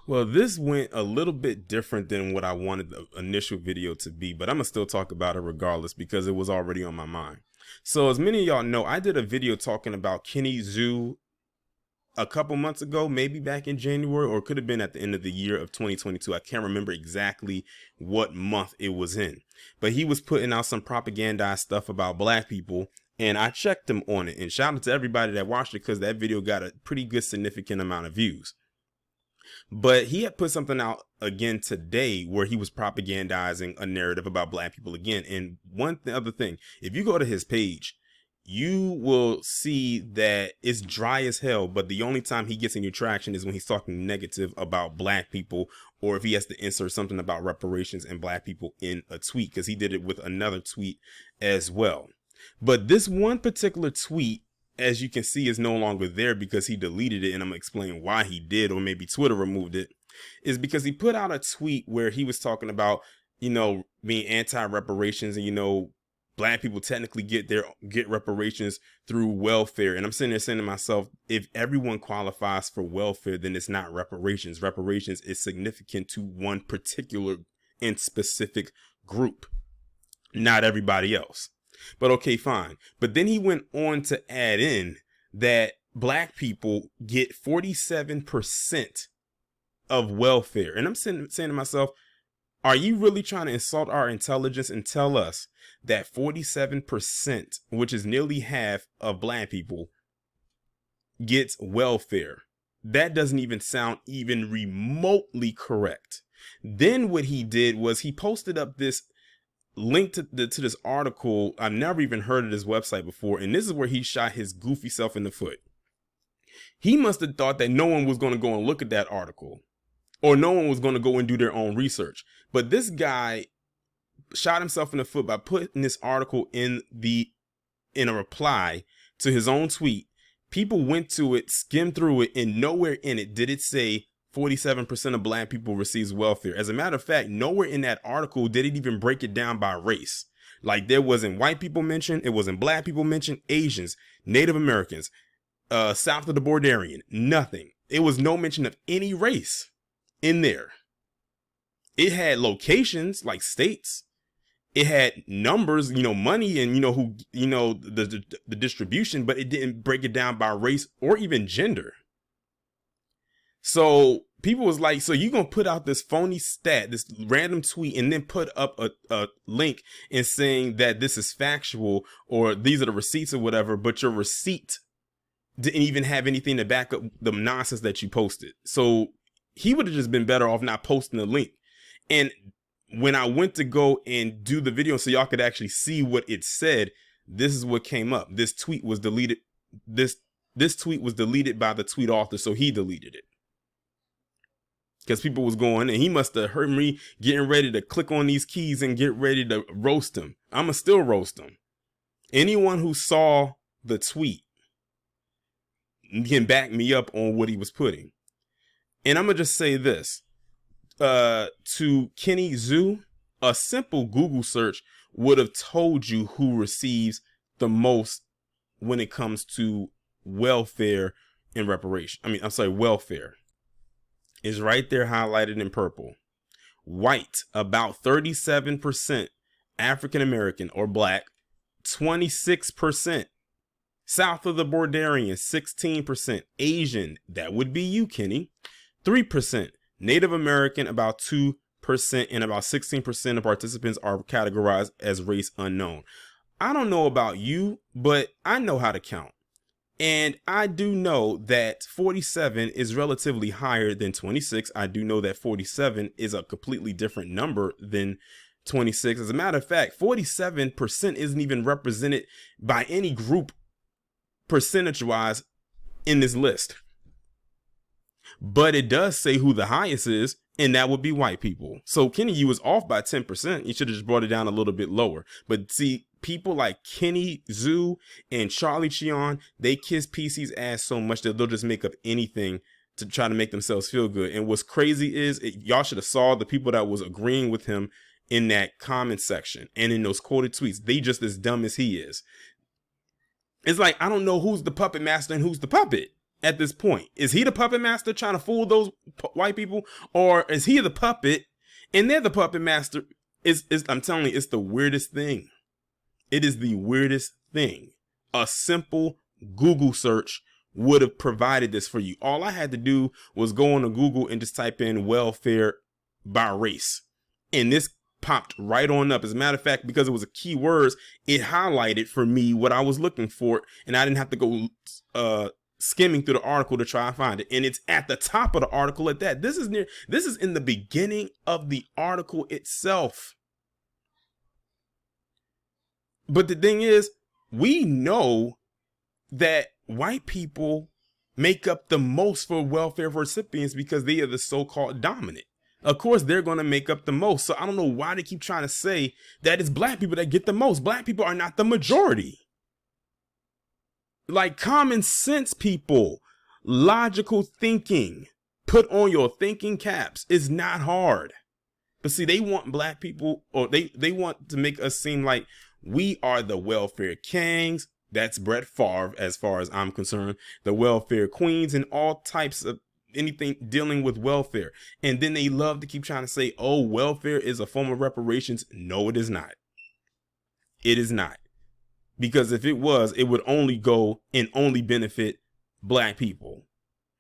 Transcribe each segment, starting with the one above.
Well, this went a little bit different than what I wanted the initial video to be, but I'm gonna still talk about it regardless because it was already on my mind. So as many of y'all know, I did a video talking about Kenny Zoo a couple months ago, maybe back in January, or it could have been at the end of the year of 2022. I can't remember exactly what month it was in, but he was putting out some propagandized stuff about black people, and I checked him on it. And shout out to everybody that watched it because that video got a pretty good significant amount of views. But he had put something out again today where he was propagandizing a narrative about black people again. And other thing, if you go to his page, you will see that it's dry as hell, but the only time he gets any traction is when he's talking negative about black people, or if he has to insert something about reparations and black people in a tweet, because he did it with another tweet as well. But this one particular tweet, as you can see, is no longer there because he deleted it, and I'm gonna explain why he did, or maybe Twitter removed it, is because he put out a tweet where he was talking about, being anti-reparations, and black people technically get reparations through welfare. And I'm sitting there saying to myself, if everyone qualifies for welfare, then it's not reparations. Reparations is significant to one particular and specific group, not everybody else. But okay, fine. But then he went on to add in that black people get 47% of welfare. And I'm saying to myself, are you really trying to insult our intelligence and tell us that 47%, which is nearly half of black people, gets welfare? That doesn't even sound even remotely correct. Then what he did was he posted up this link to this article. I've never even heard of this website before, and this is where he shot his goofy self in the foot. He must have thought that no one was going to go and look at that article, or no one was going to go and do their own research. But this guy shot himself in the foot by putting this article in a reply to his own tweet. People went to it, skimmed through it, and nowhere in it did it say 47% of black people receives welfare. As a matter of fact, nowhere in that article did it even break it down by race. Like, there wasn't white people mentioned, it wasn't black people mentioned, Asians, Native Americans, south of the Borderian, nothing. It was no mention of any race in there. It had locations like states. It had numbers, money, and who, the distribution, but it didn't break it down by race or even gender. So people was like, so you gonna put out this phony stat, this random tweet, and then put up a link and saying that this is factual or these are the receipts or whatever, but your receipt didn't even have anything to back up the nonsense that you posted. So he would have just been better off not posting the link. And when I went to go and do the video so y'all could actually see what it said, this is what came up. This tweet was deleted. This tweet was deleted by the tweet author, so he deleted it. Because people was going, and he must have heard me getting ready to click on these keys and get ready to roast him. I'ma still roast him. Anyone who saw the tweet can back me up on what he was putting. And I'm gonna just say this. To Kenny Zoo, a simple Google search would have told you who receives the most when it comes to welfare and reparation. Welfare is right there highlighted in purple. White, about 37%. African American or black, 26%. South of the Borderian, 16%. Asian, that would be you, Kenny, 3%. Native American, about 2%, and about 16% of participants are categorized as race unknown. I don't know about you, but I know how to count. And I do know that 47 is relatively higher than 26. I do know that 47 is a completely different number than 26. As a matter of fact, 47% isn't even represented by any group percentage-wise in this list. But it does say who the highest is, and that would be white people. So Kenny, you was off by 10%. You should have just brought it down a little bit lower. But see, people like Kenny Zoo and Charlie Cheon, they kiss PC's ass so much that they'll just make up anything to try to make themselves feel good. And what's crazy is y'all should have saw the people that was agreeing with him in that comment section and in those quoted tweets. They just as dumb as he is. It's like, I don't know who's the puppet master and who's the puppet. at this point? Is he the puppet master trying to fool those white people, or is he the puppet and they're the puppet master? I'm telling you, it's the weirdest thing. It is the weirdest thing. A simple Google search would have provided this for you. All I had to do was go on to Google and just type in welfare by race, and this popped right on up. As a matter of fact, because it was a keywords, it highlighted for me what I was looking for, and I didn't have to go skimming through the article to try and find it. And it's at the top of the article at that. This is in the beginning of the article itself. But the thing is, we know that white people make up the most for welfare recipients because they are the so-called dominant. Of course, they're going to make up the most. So I don't know why they keep trying to say that it's black people that get the most. Black people are not the majority. Like, common sense people, logical thinking, put on your thinking caps. It's not hard. But see, they want black people, or they want to make us seem like we are the welfare kings. That's Brett Favre, as far as I'm concerned. The welfare queens and all types of anything dealing with welfare. And then they love to keep trying to say, oh, welfare is a form of reparations. No, it is not. It is not. Because if it was, it would only go and only benefit black people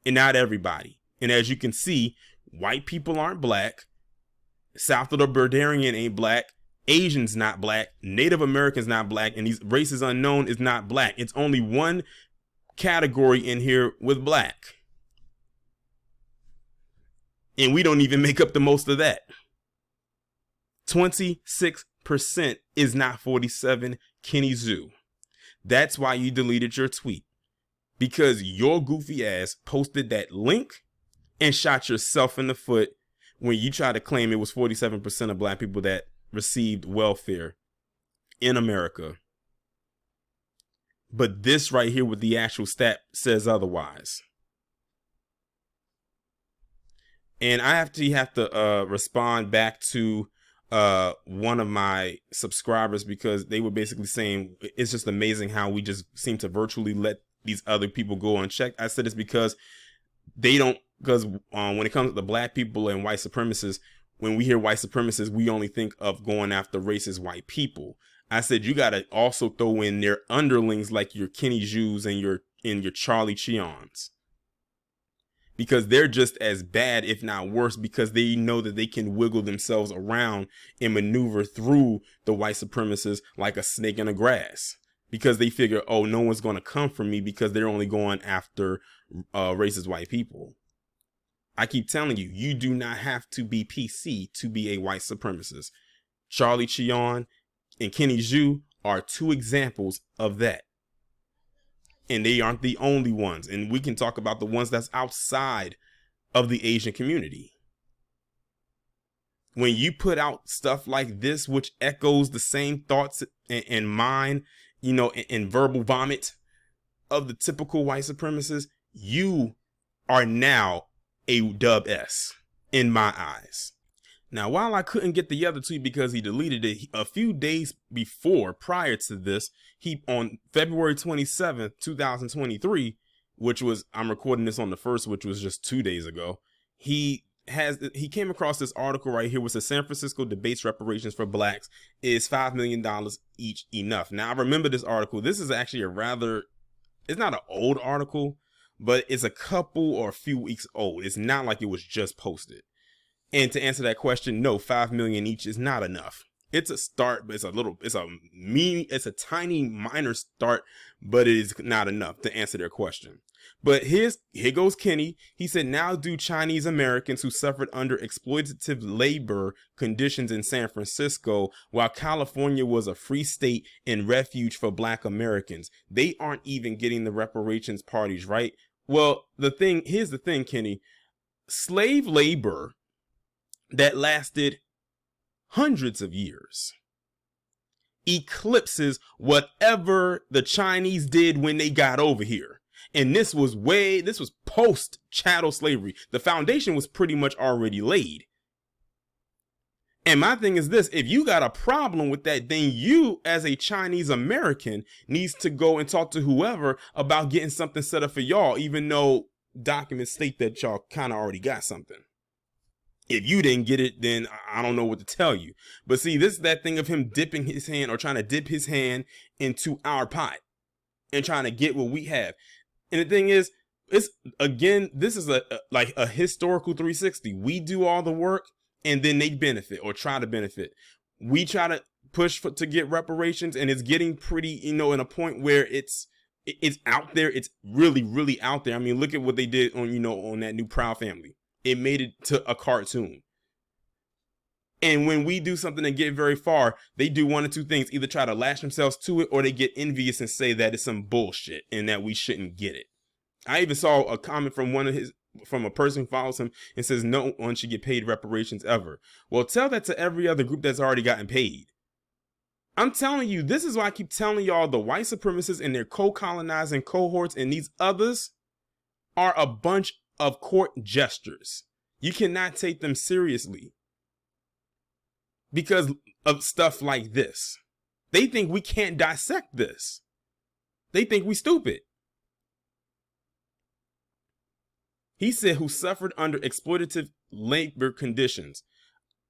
and not everybody. And as you can see, white people aren't black. South of the Burdarian ain't black. Asians not black. Native Americans not black. And these races unknown is not black. It's only one category in here with black. And we don't even make up the most of that. 26% is not 47 Kenny Zoo. That's why you deleted your tweet. Because your goofy ass posted that link and shot yourself in the foot when you tried to claim it was 47% of black people that received welfare in America. But this right here with the actual stat says otherwise. And I have to respond back to one of my subscribers, because they were basically saying it's just amazing how we just seem to virtually let these other people go unchecked. I said it's because when it comes to the black people and white supremacists, when we hear white supremacists, we only think of going after racist white people. I said you got to also throw in their underlings like your Kenny Jews and your Charlie Cheons. Because they're just as bad, if not worse, because they know that they can wiggle themselves around and maneuver through the white supremacists like a snake in the grass. Because they figure, oh, no one's going to come for me because they're only going after racist white people. I keep telling you, you do not have to be PC to be a white supremacist. Charlie Cheon and Kenny Jew are two examples of that. And they aren't the only ones. And we can talk about the ones that's outside of the Asian community. When you put out stuff like this, which echoes the same thoughts and mind, and verbal vomit of the typical white supremacists, you are now a Dub S in my eyes. Now, while I couldn't get the other tweet because he deleted it, a few days prior to this, on February 27th, 2023, which was, I'm recording this on the 1st, which was just 2 days ago, he came across this article right here, which says San Francisco debates reparations for blacks. Is $5 million each enough? Now, I remember this article. This is actually it's not an old article, but it's a couple or a few weeks old. It's not like it was just posted. And to answer that question, no, 5 million each is not enough. It's a start, but it's a tiny minor start, but it is not enough to answer their question. But here goes Kenny. He said, now do Chinese Americans who suffered under exploitative labor conditions in San Francisco, while California was a free state and refuge for black Americans. They aren't even getting the reparations parties, right? Well, here's the thing, Kenny. Slave labor that lasted hundreds of years eclipses whatever the Chinese did when they got over here. And this was post chattel slavery. The foundation was pretty much already laid. And my thing is this, if you got a problem with that, then you as a Chinese American needs to go and talk to whoever about getting something set up for y'all, even though documents state that y'all kind of already got something. If you didn't get it, then I don't know what to tell you. But see, this is that thing of him dipping his hand or trying to dip his hand into our pot and trying to get what we have. And the thing is, it's again, this is like a historical 360. We do all the work and then they benefit or try to benefit. We try to push to get reparations, and it's getting pretty, in a point where it's out there. It's really, really out there. I mean, look at what they did on, on that new Proud Family. It made it to a cartoon. And when we do something and get very far, they do one of two things: either try to lash themselves to it, or they get envious and say that it's some bullshit and that we shouldn't get it. I even saw a comment from a person who follows him and says no one should get paid reparations ever. Well, tell that to every other group that's already gotten paid. I'm telling you, this is why I keep telling y'all the white supremacists and their co-colonizing cohorts and these others are a bunch of court jesters. You cannot take them seriously because of stuff like this. They think we can't dissect this. They think we stupid. He said, who suffered under exploitative labor conditions.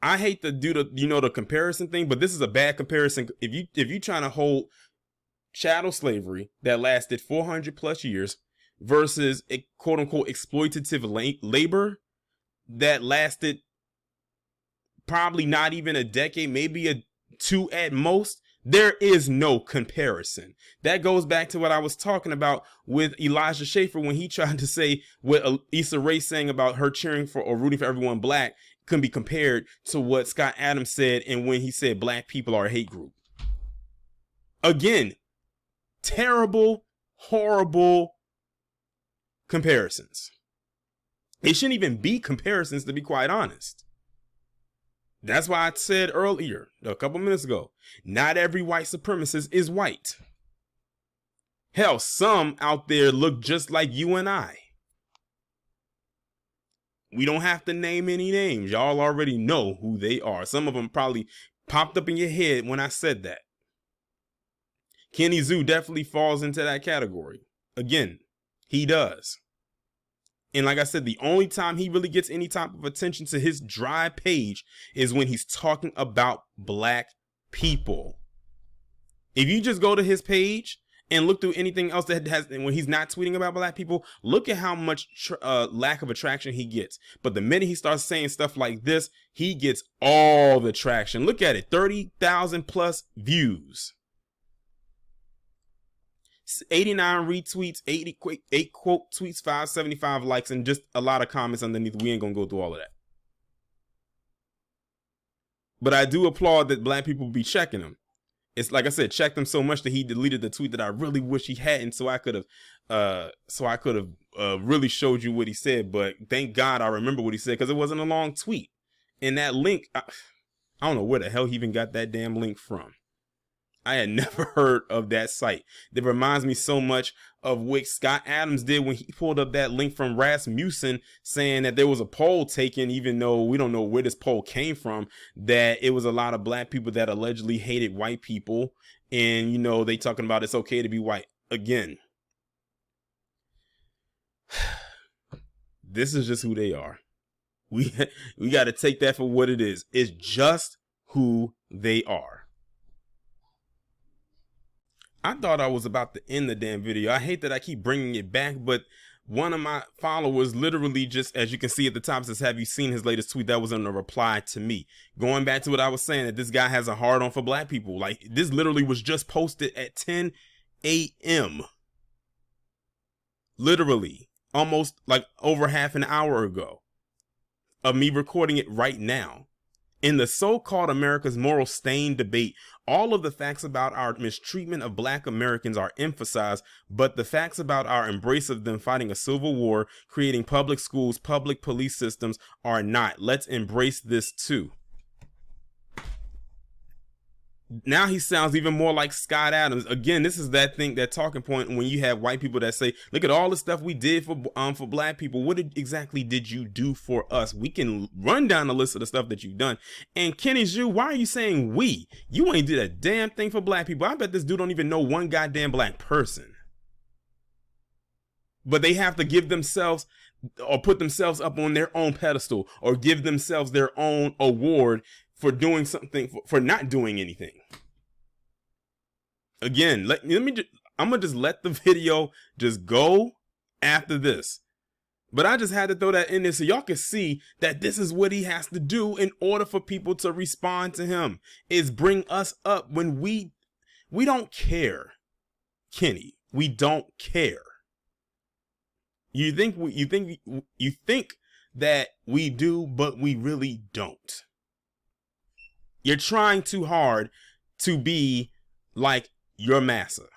I hate to do the comparison thing, but this is a bad comparison. If you trying to hold chattel slavery that lasted 400 plus years versus a quote unquote exploitative labor that lasted probably not even a decade, maybe two at most, there is no comparison. That goes back to what I was talking about with Elijah Schaffer when he tried to say what Issa Rae saying about her cheering for or rooting for everyone black can be compared to what Scott Adams said and when he said black people are a hate group. Again, terrible, horrible comparisons. They shouldn't even be comparisons, to be quite honest. That's why I said earlier, a couple minutes ago, not every white supremacist is white. Hell, some out there look just like you and I. We don't have to name any names. Y'all already know who they are. Some of them probably popped up in your head when I said that. Kenny Zhu definitely falls into that category. Again, he does. And like I said, the only time he really gets any type of attention to his dry page is when he's talking about black people. If you just go to his page and look through anything else that has, and when he's not tweeting about black people, look at how much lack of attraction he gets. But the minute he starts saying stuff like this, he gets all the traction. Look at it, 30,000 plus views. 89 retweets, 8 quote tweets, 575 likes, and just a lot of comments underneath. We ain't gonna go through all of that. But I do applaud that black people be checking him. It's like I said, checked him so much that he deleted the tweet that I really wish he hadn't, so I could have really showed you what he said. But thank God I remember what he said, because it wasn't a long tweet. And that link, I don't know where the hell he even got that damn link from. I had never heard of that site. That reminds me so much of what Scott Adams did when he pulled up that link from Rasmussen saying that there was a poll taken, even though we don't know where this poll came from, that it was a lot of black people that allegedly hated white people. And, they talking about it's okay to be white. Again, this is just who they are. We got to take that for what it is. It's just who they are. I thought I was about to end the damn video. I hate that I keep bringing it back, but one of my followers literally just, as you can see at the top, says, have you seen his latest tweet? That was in a reply to me. Going back to what I was saying, that this guy has a hard on for black people. Like, this literally was just posted at 10 a.m. Literally, almost like over half an hour ago of me recording it right now. In the so-called America's Moral Stain debate, all of the facts about our mistreatment of black Americans are emphasized, but the facts about our embrace of them fighting a civil war, creating public schools, public police systems are not. Let's embrace this too. Now he sounds even more like Scott Adams. Again, this is that thing, that talking point when you have white people that say, look at all the stuff we did for black people. What exactly did you do for us? We can run down the list of the stuff that you've done. And Kenny Zhu, why are you saying we? You ain't did a damn thing for black people. I bet this dude don't even know one goddamn black person. But they have to give themselves or put themselves up on their own pedestal or give themselves their own award for doing something, for not doing anything. Again, I'm gonna just let the video just go after this. But I just had to throw that in there so y'all can see that this is what he has to do in order for people to respond to him, is bring us up when we don't care. Kenny, we don't care. You think that we do, but we really don't. You're trying too hard to be like your massa.